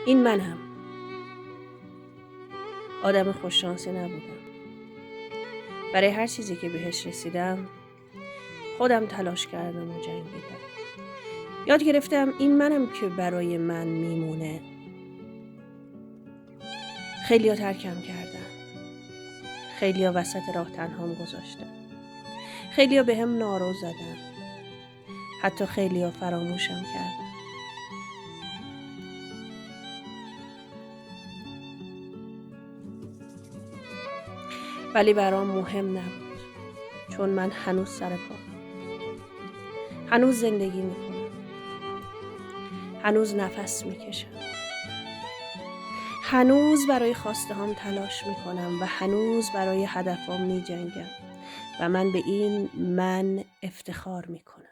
این منم. آدم خوششانسی نبودم. برای هر چیزی که بهش رسیدم خودم تلاش کردم و جنگیدم. یاد گرفتم این منم که برای من میمونه. خیلیا ترکم کردن. خیلیا وسط راه تنهام گذاشتن. خیلیا به هم نارو زدن. حتی خیلیا فراموشم کردن. ولی برام مهم نبود، چون من هنوز سر پام. هنوز زندگی میکنم. هنوز نفس میکشم. هنوز برای خواسته هام تلاش میکنم و هنوز برای هدفام میجنگم و من به این من افتخار میکنم.